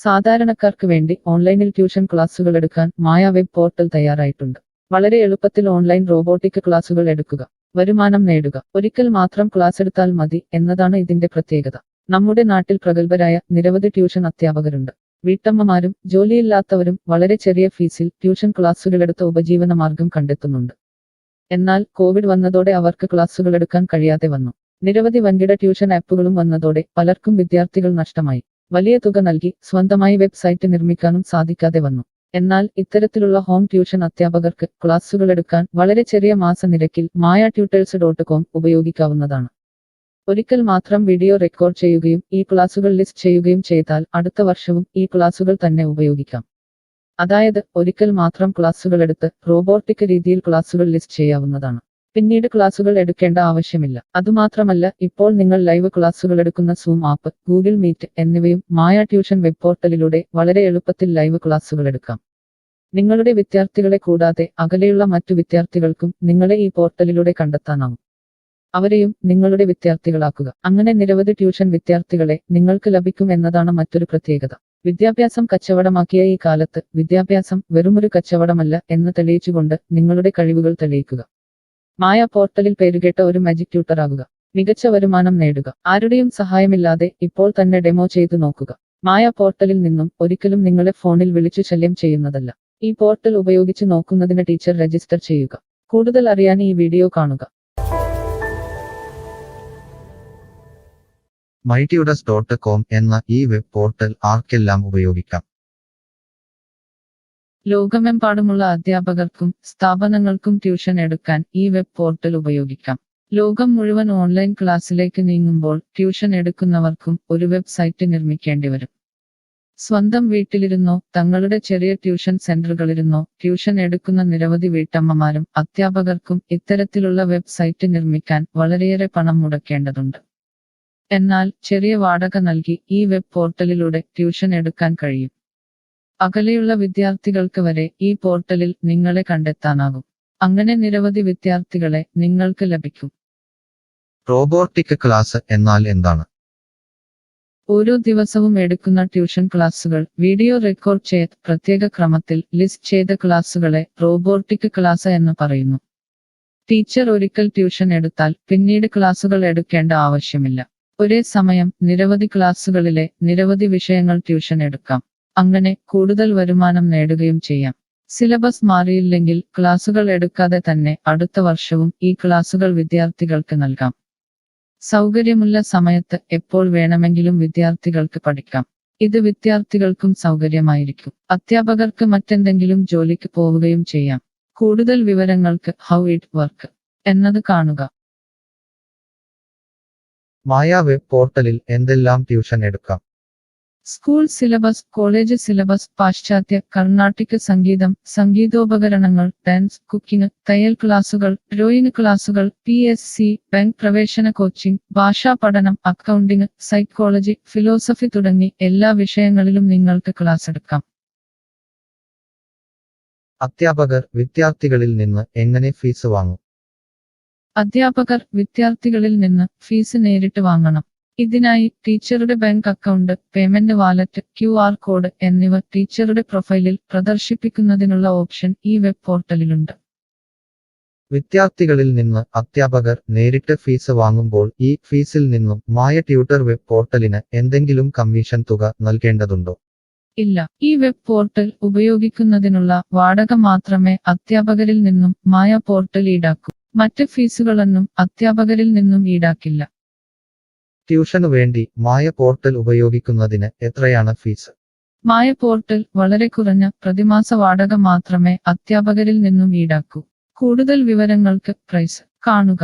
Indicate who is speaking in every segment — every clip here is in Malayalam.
Speaker 1: സാധാരണക്കാർക്ക് വേണ്ടി ഓൺലൈനിൽ ട്യൂഷൻ ക്ലാസുകൾ എടുക്കാൻ മായ വെബ് പോർട്ടൽ തയ്യാറായിട്ടുണ്ട്. വളരെ എളുപ്പത്തിൽ ഓൺലൈൻ റോബോട്ടിക് ക്ലാസുകൾ എടുക്കുക, വരുമാനം നേടുക. ഒരിക്കൽ മാത്രം ക്ലാസ് എടുത്താൽ മതി എന്നതാണ് ഇതിന്റെ പ്രത്യേകത. നമ്മുടെ നാട്ടിൽ പ്രഗത്ഭരായ നിരവധി ട്യൂഷൻ അധ്യാപകരുണ്ട്. വീട്ടമ്മമാരും ജോലിയില്ലാത്തവരും വളരെ ചെറിയ ഫീസിൽ ട്യൂഷൻ ക്ലാസുകളെടുത്ത് ഉപജീവന മാർഗം കണ്ടെത്തുന്നുണ്ട്. എന്നാൽ കോവിഡ് വന്നതോടെ അവർക്ക് ക്ലാസുകൾ എടുക്കാൻ കഴിയാതെ വന്നു. നിരവധി വൻകിട ട്യൂഷൻ ആപ്പുകളും വന്നതോടെ പലർക്കും വിദ്യാർത്ഥികൾ നഷ്ടമായി. വലിയ തുക നൽകി സ്വന്തമായി വെബ്സൈറ്റ് നിർമ്മിക്കാനും സാധിക്കാതെ വന്നു. എന്നാൽ ഇത്തരത്തിലുള്ള ഹോം ട്യൂഷൻ അധ്യാപകർക്ക് ക്ലാസുകൾ എടുക്കാൻ വളരെ ചെറിയ മാസ നിരക്കിൽ mayatutors.com ഉപയോഗിക്കാവുന്നതാണ്. ഒരിക്കൽ മാത്രം വീഡിയോ റെക്കോർഡ് ചെയ്യുകയും ഈ ക്ലാസുകൾ ലിസ്റ്റ് ചെയ്യുകയും ചെയ്താൽ അടുത്ത വർഷവും ഈ ക്ലാസുകൾ തന്നെ ഉപയോഗിക്കാം. അതായത് ഒരിക്കൽ മാത്രം ക്ലാസുകൾ എടുത്ത് റോബോട്ടിക് രീതിയിൽ ക്ലാസുകൾ ലിസ്റ്റ് ചെയ്യാവുന്നതാണ്. പിന്നീട് ക്ലാസുകൾ എടുക്കേണ്ട ആവശ്യമില്ല. അതുമാത്രമല്ല, ഇപ്പോൾ നിങ്ങൾ ലൈവ് ക്ലാസുകൾ എടുക്കുന്ന സൂം ആപ്പ്, ഗൂഗിൾ മീറ്റ് എന്നിവയും മായ ട്യൂഷൻ വെബ് പോർട്ടലിലൂടെ വളരെ എളുപ്പത്തിൽ ലൈവ് ക്ലാസുകൾ എടുക്കാം. നിങ്ങളുടെ വിദ്യാർത്ഥികളെ കൂടാതെ അകലെയുള്ള മറ്റു വിദ്യാർത്ഥികൾക്കും നിങ്ങളെ ഈ പോർട്ടലിലൂടെ കണ്ടെത്താനാവും. അവരെയും നിങ്ങളുടെ വിദ്യാർത്ഥികളാക്കുക. അങ്ങനെ നിരവധി ട്യൂഷൻ വിദ്യാർത്ഥികളെ നിങ്ങൾക്ക് ലഭിക്കും എന്നതാണ് മറ്റൊരു പ്രത്യേകത. വിദ്യാഭ്യാസം കച്ചവടമാക്കിയ ഈ കാലത്ത് വിദ്യാഭ്യാസം വെറുമൊരു കച്ചവടമല്ല എന്ന് തെളിയിച്ചുകൊണ്ട് നിങ്ങളുടെ കഴിവുകൾ തെളിയിക്കുക. മായ പോർട്ടലിൽ പേരുകേട്ട ഒരു മാജിക് ട്യൂട്ടർ ആകുക. മികച്ച വരുമാനം നേടുക. ആരുടെയും സഹായമില്ലാതെ ഇപ്പോൾ തന്നെ ഡെമോ ചെയ്തു നോക്കുക. മായ പോർട്ടലിൽ നിന്നും ഒരിക്കലും നിങ്ങളെ ഫോണിൽ വിളിച്ചു ശല്യം ചെയ്യുന്നതല്ല. ഈ പോർട്ടൽ ഉപയോഗിച്ച് നോക്കുന്നതിന് ടീച്ചർ രജിസ്റ്റർ ചെയ്യുക. കൂടുതൽ അറിയാൻ ഈ വീഡിയോ കാണുക.
Speaker 2: mytutors.com എന്ന ഈ വെബ് പോർട്ടൽ ആർക്കെല്ലാം ഉപയോഗിക്കാം?
Speaker 1: ലോകമെമ്പാടുമുള്ള അധ്യാപകർക്കും സ്ഥാപനങ്ങൾക്കും ട്യൂഷൻ എടുക്കാൻ ഈ വെബ് പോർട്ടൽ ഉപയോഗിക്കാം. ലോകം മുഴുവൻ ഓൺലൈൻ ക്ലാസ്സിലേക്ക് നീങ്ങുമ്പോൾ ട്യൂഷൻ എടുക്കുന്നവർക്കും ഒരു വെബ്സൈറ്റ് നിർമ്മിക്കേണ്ടി വരും. സ്വന്തം വീട്ടിലിരുന്നോ തങ്ങളുടെ ചെറിയ ട്യൂഷൻ സെന്ററുകളിലിരുന്നോ ട്യൂഷൻ എടുക്കുന്ന നിരവധി വീട്ടമ്മമാരും അധ്യാപകർക്കും ഇത്തരത്തിലുള്ള വെബ്സൈറ്റ് നിർമ്മിക്കാൻ വളരെയേറെ പണം മുടക്കേണ്ടതുണ്ട്. എന്നാൽ ചെറിയ വാടക നൽകി ഈ വെബ് പോർട്ടലിലൂടെ ട്യൂഷൻ എടുക്കാൻ കഴിയും. അകലെയുള്ള വിദ്യാർത്ഥികൾക്ക് വരെ ഈ പോർട്ടലിൽ നിങ്ങളെ കണ്ടെത്താനാകും. അങ്ങനെ നിരവധി വിദ്യാർത്ഥികളെ നിങ്ങൾക്ക് ലഭിക്കും.
Speaker 2: റോബോട്ടിക് ക്ലാസ് എന്നാൽ എന്താണ്?
Speaker 1: ഓരോ ദിവസവും എടുക്കുന്ന ട്യൂഷൻ ക്ലാസുകൾ വീഡിയോ റെക്കോർഡ് ചെയ്ത് പ്രത്യേക ക്രമത്തിൽ ലിസ്റ്റ് ചെയ്ത ക്ലാസുകളെ റോബോട്ടിക് ക്ലാസ് എന്ന് പറയുന്നു. ടീച്ചർ ഒരിക്കൽ ട്യൂഷൻ എടുത്താൽ പിന്നീട് ക്ലാസുകൾ എടുക്കേണ്ട ആവശ്യമില്ല. ഒരേ സമയം നിരവധി ക്ലാസുകളിലെ നിരവധി വിഷയങ്ങൾ ട്യൂഷൻ എടുക്കാം. അങ്ങനെ കൂടുതൽ വരുമാനം നേടുകയും ചെയ്യാം. സിലബസ് മാറിയില്ലെങ്കിൽ ക്ലാസുകൾ എടുക്കാതെ തന്നെ അടുത്ത വർഷവും ഈ ക്ലാസുകൾ വിദ്യാർത്ഥികൾക്ക് നൽകാം. സൗകര്യമുള്ള സമയത്ത് എപ്പോൾ വേണമെങ്കിലും വിദ്യാർത്ഥികൾക്ക് പഠിക്കാം. ഇത് വിദ്യാർത്ഥികൾക്കും സൗകര്യമായിരിക്കും. അധ്യാപകർക്ക് മറ്റെന്തെങ്കിലും ജോലിക്ക് പോവുകയും ചെയ്യാം. കൂടുതൽ വിവരങ്ങൾക്ക് ഹൗ ഇറ്റ് വർക്ക് എന്നത് കാണുക.
Speaker 2: മായ വെബ് പോർട്ടലിൽ എന്തെല്ലാം ട്യൂഷൻ എടുക്കാം?
Speaker 1: സ്കൂൾ സിലബസ്, കോളേജ് സിലബസ്, പാശ്ചാത്യ, കർണാട്ടിക് സംഗീതം, സംഗീതോപകരണങ്ങൾ, ഡാൻസ്, കുക്കിംഗ്, തയ്യൽ ക്ലാസുകൾ, ഡ്രോയിങ് ക്ലാസുകൾ, PSC, ബാങ്ക് പ്രവേശന കോച്ചിംഗ്, ഭാഷാ പഠനം, അക്കൗണ്ടിംഗ്, സൈക്കോളജി, ഫിലോസഫി തുടങ്ങി എല്ലാ വിഷയങ്ങളിലും നിങ്ങൾക്ക് ക്ലാസ് എടുക്കാം.
Speaker 2: അധ്യാപകർ വിദ്യാർത്ഥികളിൽ നിന്ന് എങ്ങനെ ഫീസ് വാങ്ങും?
Speaker 1: അധ്യാപകർ വിദ്യാർത്ഥികളിൽ നിന്ന് ഫീസ് നേരിട്ട് വാങ്ങണം. ഇതിനായി ടീച്ചറുടെ bank account, payment wallet, QR code എന്നിവ ടീച്ചറുടെ പ്രൊഫൈലിൽ പ്രദർശിപ്പിക്കുന്നതിനുള്ള ഓപ്ഷൻ ഈ വെബ് പോർട്ടലിലുണ്ട്.
Speaker 2: വിദ്യാർത്ഥികളിൽ നിന്ന് അധ്യാപകർ നേരിട്ട് ഫീസ് വാങ്ങുമ്പോൾ ഈ ഫീസിൽ നിന്നും മായ ട്യൂട്ടർ വെബ് പോർട്ടലിന് എന്തെങ്കിലും കമ്മീഷൻ തുക നൽകേണ്ടതുണ്ടോ?
Speaker 1: ഇല്ല. ഈ വെബ് പോർട്ടൽ ഉപയോഗിക്കുന്നതിനുള്ള വാടക മാത്രമേ അധ്യാപകരിൽ നിന്നും മായ പോർട്ടൽ ഈടാക്കൂ. മറ്റ് ഫീസുകളൊന്നും അധ്യാപകരിൽ നിന്നും ഈടാക്കില്ല.
Speaker 2: ട്യൂഷനു വേണ്ടി മായ പോർട്ടൽ ഉപയോഗിക്കുന്നതിന് എത്രയാണ് ഫീസ്?
Speaker 1: മായ പോർട്ടൽ വളരെ കുറഞ്ഞ പ്രതിമാസ വാടക മാത്രമേ അധ്യാപകരിൽ നിന്നും ഈടാക്കൂ. കൂടുതൽ വിവരങ്ങൾക്ക് പ്രൈസ് കാണുക.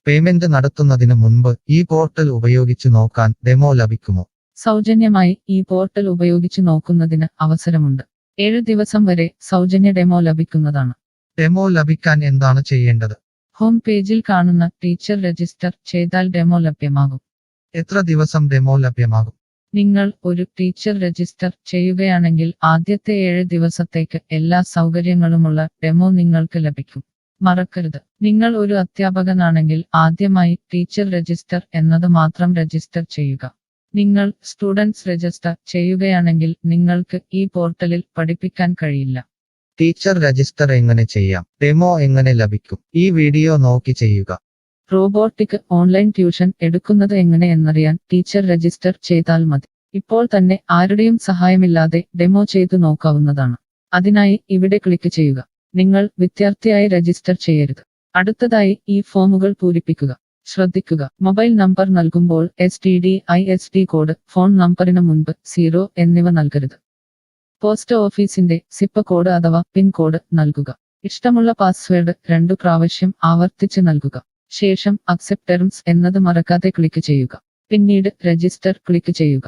Speaker 2: പേയ്മെന്റ് നടത്തുന്നതിന് മുൻപ് ഈ പോർട്ടൽ ഉപയോഗിച്ചു നോക്കാൻ ഡെമോ ലഭിക്കുമോ?
Speaker 1: സൗജന്യമായി ഈ പോർട്ടൽ ഉപയോഗിച്ചു നോക്കുന്നതിന് അവസരമുണ്ട്. 7 ദിവസം വരെ സൗജന്യ ഡെമോ ലഭിക്കുന്നതാണ്.
Speaker 2: ഡെമോ ലഭിക്കാൻ എന്താണ് ചെയ്യേണ്ടത്?
Speaker 1: ഹോം പേജിൽ കാണുന്ന ടീച്ചർ രജിസ്റ്റർ ചെയ്താൽ ഡെമോ ലഭ്യമാകും.
Speaker 2: എത്ര ദിവസം ഡെമോ ലഭ്യമാകും?
Speaker 1: നിങ്ങൾ ഒരു ടീച്ചർ രജിസ്റ്റർ ചെയ്യുകയാണെങ്കിൽ ആദ്യത്തെ 7 ദിവസത്തേക്ക് എല്ലാ സൗകര്യങ്ങളുമുള്ള ഡെമോ നിങ്ങൾക്ക് ലഭിക്കും. മറക്കരുത്, നിങ്ങൾ ഒരു അധ്യാപകനാണെങ്കിൽ ആദ്യമായി ടീച്ചർ രജിസ്റ്റർ എന്നത് മാത്രം രജിസ്റ്റർ ചെയ്യുക. നിങ്ങൾ സ്റ്റുഡൻസ് രജിസ്റ്റർ ചെയ്യുകയാണെങ്കിൽ നിങ്ങൾക്ക് ഈ പോർട്ടലിൽ പഠിപ്പിക്കാൻ കഴിയില്ല.
Speaker 2: ടീച്ചർ രജിസ്റ്റർ എങ്ങനെ ചെയ്യാം? ഡെമോ എങ്ങനെ ലഭിക്കും? ഈ വീഡിയോ നോക്കി ചെയ്യുക.
Speaker 1: റോബോട്ടിക് ഓൺലൈൻ ട്യൂഷൻ എടുക്കുന്നത് എങ്ങനെ എന്നറിയാൻ ടീച്ചർ രജിസ്റ്റർ ചെയ്താൽ മതി. ഇപ്പോൾ തന്നെ ആരുടെയും സഹായമില്ലാതെ ഡെമോ ചെയ്തു നോക്കാവുന്നതാണ്. അതിനായി ഇവിടെ ക്ലിക്ക് ചെയ്യുക. നിങ്ങൾ വിദ്യാർത്ഥിയായി രജിസ്റ്റർ ചെയ്യരുത്. അടുത്തതായി ഈ ഫോമുകൾ പൂരിപ്പിക്കുക. ശ്രദ്ധിക്കുക, മൊബൈൽ നമ്പർ നൽകുമ്പോൾ STD/ISD കോഡ്, ഫോൺ നമ്പറിന് മുൻപ് 0 എന്നിവ നൽകരുത്. പോസ്റ്റ് ഓഫീസിന്റെ സിപ്പ് കോഡ് അഥവാ പിൻ കോഡ് നൽകുക. ഇഷ്ടമുള്ള പാസ്വേഡ് 2 പ്രാവശ്യം ആവർത്തിച്ച് നൽകുക. ശേഷം അക്സെപ്റ്റ് ടേംസ് എന്നത് മറക്കാതെ ക്ലിക്ക് ചെയ്യുക. പിന്നീട് രജിസ്റ്റർ ക്ലിക്ക് ചെയ്യുക.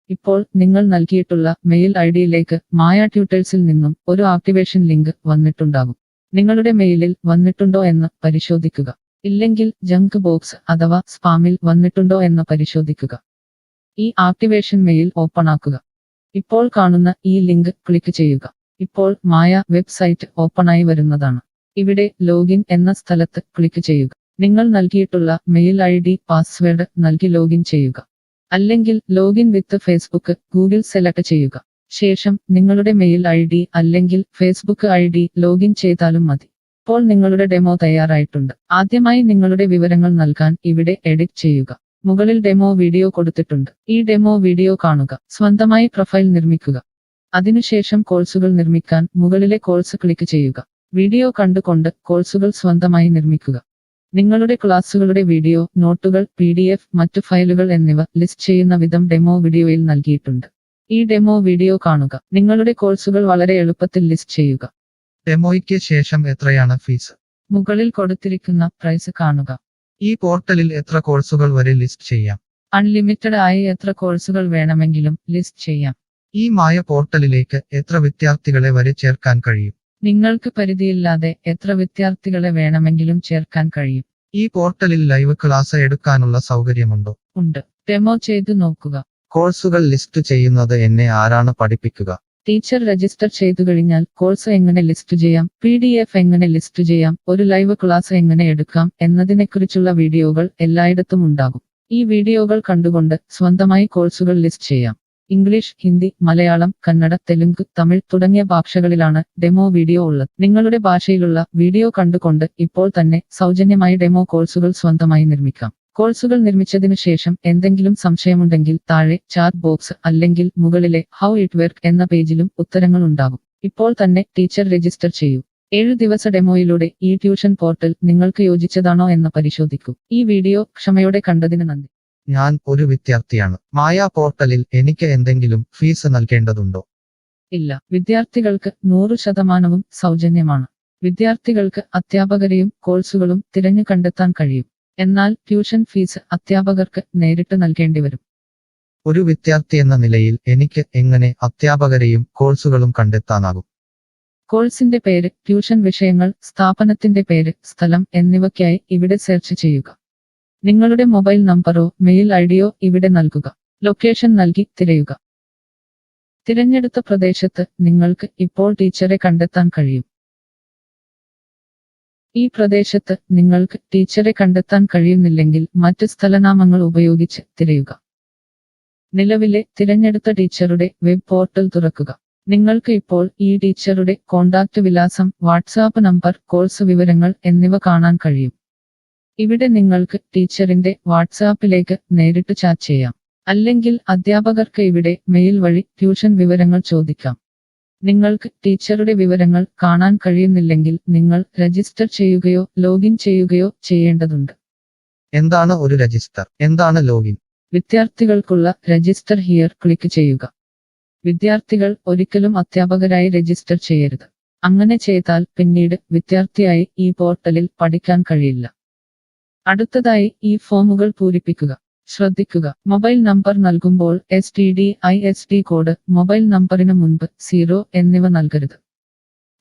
Speaker 1: ഇപ്പോൾ നിങ്ങൾ നൽകിയിട്ടുള്ള മെയിൽ ഐഡിയിലേക്ക് മായ ട്യൂട്ടേഴ്സിൽ നിന്നും ഒരു ആക്ടിവേഷൻ ലിങ്ക് വന്നിട്ടുണ്ടാകും. നിങ്ങളുടെ മെയിലിൽ വന്നിട്ടുണ്ടോ എന്ന് പരിശോധിക്കുക. ഇല്ലെങ്കിൽ ജങ്ക് ബോക്സ് അഥവാ സ്പാമിൽ വന്നിട്ടുണ്ടോ എന്ന് പരിശോധിക്കുക. ഈ ആക്ടിവേഷൻ മെയിൽ ഓപ്പൺ ആക്കുക. ഇപ്പോൾ കാണുന്ന ഈ ലിങ്ക് ക്ലിക്ക് ചെയ്യുക. ഇപ്പോൾ മായ വെബ്സൈറ്റ് ഓപ്പണായി വരുന്നതാണ്. ഇവിടെ ലോഗിൻ എന്ന സ്ഥലത്ത് ക്ലിക്ക് ചെയ്യുക. നിങ്ങൾ നൽകിയിട്ടുള്ള മെയിൽ ID, പാസ്വേഡ് നൽകി ലോഗിൻ ചെയ്യുക. അല്ലെങ്കിൽ ലോഗിൻ വിത്ത് ഫേസ്ബുക്ക്, ഗൂഗിൾ സെലക്ട് ചെയ്യുക. ശേഷം നിങ്ങളുടെ മെയിൽ ID അല്ലെങ്കിൽ ഫേസ്ബുക്ക് ID ലോഗിൻ ചെയ്താലും മതി. ഇപ്പോൾ നിങ്ങളുടെ ഡെമോ തയ്യാറായിട്ടുണ്ട്. ആദ്യമായി നിങ്ങളുടെ വിവരങ്ങൾ നൽകാൻ ഇവിടെ എഡിറ്റ് ചെയ്യുക. മുകളിൽ ഡെമോ വീഡിയോ കൊടുത്തിട്ടുണ്ട്. ഈ ഡെമോ വീഡിയോ കാണുക. സ്വന്തമായി പ്രൊഫൈൽ നിർമ്മിക്കുക. അതിനുശേഷം കോഴ്സുകൾ നിർമ്മിക്കാൻ മുകളിലെ കോഴ്സ് ക്ലിക്ക് ചെയ്യുക. വീഡിയോ കണ്ടുകൊണ്ട് കോഴ്സുകൾ സ്വന്തമായി നിർമ്മിക്കുക. നിങ്ങളുടെ ക്ലാസുകളുടെ വീഡിയോ, നോട്ടുകൾ, PDF, മറ്റു ഫയലുകൾ എന്നിവ ലിസ്റ്റ് ചെയ്യുന്ന വിധം ഡെമോ വീഡിയോയിൽ നൽകിയിട്ടുണ്ട്. ഈ ഡെമോ വീഡിയോ കാണുക. നിങ്ങളുടെ കോഴ്സുകൾ വളരെ എളുപ്പത്തിൽ ലിസ്റ്റ് ചെയ്യുക.
Speaker 2: ഡെമോയ്ക്ക് ശേഷം എത്രയാണ് ഫീസ്?
Speaker 1: മുകളിൽ കൊടുത്തിരിക്കുന്ന പ്രൈസ് കാണുക.
Speaker 2: ഈ പോർട്ടലിൽ എത്ര കോഴ്സുകൾ വരെ ലിസ്റ്റ് ചെയ്യാം?
Speaker 1: അൺലിമിറ്റഡ് ആയി എത്ര കോഴ്സുകൾ വേണമെങ്കിലും ലിസ്റ്റ് ചെയ്യാം.
Speaker 2: ഈ മായ പോർട്ടലിലേക്ക് എത്ര വിദ്യാർത്ഥികളെ വരെ ചേർക്കാൻ കഴിയും?
Speaker 1: നിങ്ങൾക്ക് പരിധിയില്ലാതെ എത്ര വിദ്യാർത്ഥികളെ വേണമെങ്കിലും ചേർക്കാൻ കഴിയും.
Speaker 2: ഈ പോർട്ടലിൽ ലൈവ് ക്ലാസ് എടുക്കാനുള്ള സൗകര്യമുണ്ടോ?
Speaker 1: ഉണ്ട്. ഡെമോ ചെയ്തു നോക്കുക.
Speaker 2: കോഴ്സുകൾ ലിസ്റ്റ് ചെയ്യുന്നത് എന്നെ ആരാണ് പഠിപ്പിക്കുക?
Speaker 1: ടീച്ചർ രജിസ്റ്റർ ചെയ്തു കഴിഞ്ഞാൽ കോഴ്സ് എങ്ങനെ ലിസ്റ്റ് ചെയ്യാം, PDF എങ്ങനെ ലിസ്റ്റ് ചെയ്യാം, ഒരു ലൈവ് ക്ലാസ് എങ്ങനെ എടുക്കാം എന്നതിനെക്കുറിച്ചുള്ള വീഡിയോകൾ എല്ലായിടത്തും ഉണ്ടാകും. ഈ വീഡിയോകൾ കണ്ടുകൊണ്ട് സ്വന്തമായി കോഴ്സുകൾ ലിസ്റ്റ് ചെയ്യാം. ഇംഗ്ലീഷ്, ഹിന്ദി, മലയാളം, കന്നഡ, തെലുങ്ക്, തമിഴ് തുടങ്ങിയ ഭാഷകളിലാണ് ഡെമോ വീഡിയോ ഉള്ളത്. നിങ്ങളുടെ ഭാഷയിലുള്ള വീഡിയോ കണ്ടുകൊണ്ട് ഇപ്പോൾ തന്നെ സൗജന്യമായി ഡെമോ കോഴ്സുകൾ സ്വന്തമായി നിർമ്മിക്കാം. കോഴ്സുകൾ നിർമ്മിച്ചതിനു ശേഷം എന്തെങ്കിലും സംശയമുണ്ടെങ്കിൽ താഴെ ചാറ്റ് ബോക്സ് അല്ലെങ്കിൽ മുകളിലെ ഹൗ ഇറ്റ് വർക്ക് എന്ന പേജിലും ഉത്തരങ്ങൾ ഉണ്ടാകും. ഇപ്പോൾ തന്നെ ടീച്ചർ രജിസ്റ്റർ ചെയ്യൂ. 7 ദിവസ ഡെമോയിലൂടെ ഈ ട്യൂഷൻ പോർട്ടൽ നിങ്ങൾക്ക് യോജിച്ചതാണോ എന്ന് പരിശോധിക്കൂ. ഈ വീഡിയോ ക്ഷമയോടെ കണ്ടതിന് നന്ദി.
Speaker 2: ഞാൻ ഒരു വിദ്യാർത്ഥിയാണ്. മായ പോർട്ടലിൽ എനിക്ക് എന്തെങ്കിലും ഫീസ് നൽകേണ്ടതുണ്ടോ?
Speaker 1: ഇല്ല. വിദ്യാർത്ഥികൾക്ക് 100% സൗജന്യമാണ്. വിദ്യാർത്ഥികൾക്ക് അധ്യാപകരെയും കോഴ്സുകളും തിരഞ്ഞു കണ്ടെത്താൻ കഴിയും. എന്നാൽ ട്യൂഷൻ ഫീസ് അധ്യാപകർക്ക് നേരിട്ട് നൽകേണ്ടി വരും.
Speaker 2: ഒരു വിദ്യാർത്ഥി എന്ന നിലയിൽ എനിക്ക് എങ്ങനെ അധ്യാപകരെയും കോഴ്സുകളും കണ്ടെത്താനാകും?
Speaker 1: കോഴ്സിന്റെ പേര്, ട്യൂഷൻ വിഷയങ്ങൾ, സ്ഥാപനത്തിന്റെ പേര്, സ്ഥലം എന്നിവയ്ക്കായി ഇവിടെ സെർച്ച് ചെയ്യുക. നിങ്ങളുടെ മൊബൈൽ നമ്പറോ മെയിൽ ഐഡിയോ ഇവിടെ നൽകുക. ലൊക്കേഷൻ നൽകി തിരയുക. തിരഞ്ഞെടുത്ത പ്രദേശത്ത് നിങ്ങൾക്ക് ഇപ്പോൾ ടീച്ചറെ കണ്ടെത്താൻ കഴിയും. ഈ പ്രദേശത്ത് നിങ്ങൾക്ക് ടീച്ചറെ കണ്ടെത്താൻ കഴിയുന്നില്ലെങ്കിൽ മറ്റ് സ്ഥലനാമങ്ങൾ ഉപയോഗിച്ച് തിരയുക. നിലവിലെ തിരഞ്ഞെടുത്ത ടീച്ചറുടെ വെബ് പോർട്ടൽ തുറക്കുക. നിങ്ങൾക്ക് ഇപ്പോൾ ഈ ടീച്ചറുടെ കോൺടാക്റ്റ് വിലാസം, വാട്സാപ്പ് നമ്പർ, കോഴ്സ് വിവരങ്ങൾ എന്നിവ കാണാൻ കഴിയും. ഇവിടെ നിങ്ങൾക്ക് ടീച്ചറിന്റെ വാട്സാപ്പിലേക്ക് നേരിട്ട് ചാറ്റ് ചെയ്യാം. അല്ലെങ്കിൽ അധ്യാപകർക്ക് ഇവിടെ മെയിൽ വഴി ട്യൂഷൻ വിവരങ്ങൾ ചോദിക്കാം. നിങ്ങൾക്ക് ടീച്ചറുടെ വിവരങ്ങൾ കാണാൻ കഴിയുന്നില്ലെങ്കിൽ നിങ്ങൾ രജിസ്റ്റർ ചെയ്യുകയോ ലോഗിൻ ചെയ്യുകയോ ചെയ്യേണ്ടതുണ്ട്.
Speaker 2: എന്താണ് ഒരു രജിസ്റ്റർ? എന്താണ് ലോഗിൻ?
Speaker 1: വിദ്യാർത്ഥികൾക്കുള്ള രജിസ്റ്റർ ഹിയർ ക്ലിക്ക് ചെയ്യുക. വിദ്യാർത്ഥികൾ ഒരിക്കലും അധ്യാപകരായി രജിസ്റ്റർ ചെയ്യരുത്. അങ്ങനെ ചെയ്താൽ പിന്നീട് വിദ്യാർത്ഥിയായി ഈ പോർട്ടലിൽ പഠിക്കാൻ കഴിയില്ല. അടുത്തതായി ഈ ഫോമുകൾ പൂരിപ്പിക്കുക. ശ്രദ്ധിക്കുക, മൊബൈൽ നമ്പർ നൽകുമ്പോൾ STD/ISD കോഡ്, മൊബൈൽ നമ്പറിന് മുൻപ് 0 എന്നിവ നൽകരുത്.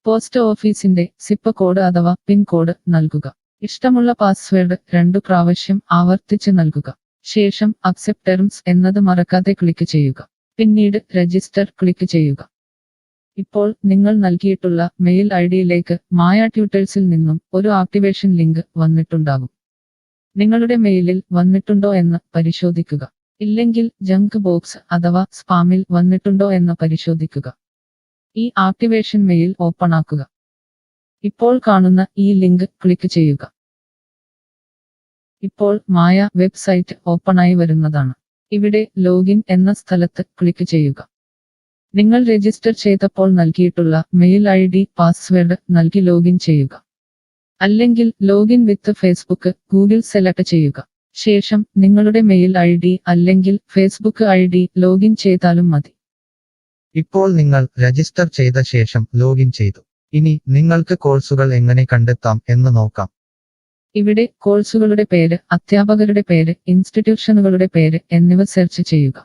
Speaker 1: പോസ്റ്റ് ഓഫീസിന്റെ സിപ്പ് കോഡ് അഥവാ പിൻ കോഡ് നൽകുക. ഇഷ്ടമുള്ള പാസ്വേഡ് 2 പ്രാവശ്യം ആവർത്തിച്ച് നൽകുക. ശേഷം അക്സെപ്റ്റ് ടേംസ് എന്നത് മറക്കാതെ ക്ലിക്ക് ചെയ്യുക. പിന്നീട് രജിസ്റ്റർ ക്ലിക്ക് ചെയ്യുക. ഇപ്പോൾ നിങ്ങൾ നൽകിയിട്ടുള്ള മെയിൽ ഐഡിയിലേക്ക് മായ ട്യൂട്ടേഴ്സിൽ നിന്നും ഒരു ആക്ടിവേഷൻ ലിങ്ക് വന്നിട്ടുണ്ടാകും. നിങ്ങളുടെ മെയിലിൽ വന്നിട്ടുണ്ടോ എന്ന് പരിശോധിക്കുക. ഇല്ലെങ്കിൽ ജങ്ക് ബോക്സ് അഥവാ സ്പാമിൽ വന്നിട്ടുണ്ടോ എന്ന് പരിശോധിക്കുക. ഈ ആക്ടിവേഷൻ മെയിൽ ഓപ്പൺ ആക്കുക. ഇപ്പോൾ കാണുന്ന ഈ ലിങ്ക് ക്ലിക്ക് ചെയ്യുക. ഇപ്പോൾ മായ വെബ്സൈറ്റ് ഓപ്പണായി വരുന്നതാണ്. ഇവിടെ ലോഗിൻ എന്ന സ്ഥലത്ത് ക്ലിക്ക് ചെയ്യുക. നിങ്ങൾ രജിസ്റ്റർ ചെയ്തപ്പോൾ നൽകിയിട്ടുള്ള മെയിൽ ID പാസ്വേഡ് നൽകി ലോഗിൻ ചെയ്യുക. അല്ലെങ്കിൽ ലോഗിൻ വിത്ത് ഫേസ്ബുക്ക് ഗൂഗിൾ സെലക്ട് ചെയ്യുക. ശേഷം നിങ്ങളുടെ മെയിൽ ID അല്ലെങ്കിൽ ഫേസ്ബുക്ക് ID ലോഗിൻ ചെയ്താലും മതി.
Speaker 2: ഇപ്പോൾ നിങ്ങൾ രജിസ്റ്റർ ചെയ്ത ശേഷം ലോഗിൻ ചെയ്തു. ഇനി നിങ്ങൾക്ക് കോഴ്സുകൾ എങ്ങനെ കണ്ടെത്താം എന്ന് നോക്കാം.
Speaker 1: ഇവിടെ കോഴ്സുകളുടെ പേര്, അധ്യാപകരുടെ പേര്, ഇൻസ്റ്റിറ്റ്യൂഷനുകളുടെ പേര് എന്നിവ സെർച്ച് ചെയ്യുക.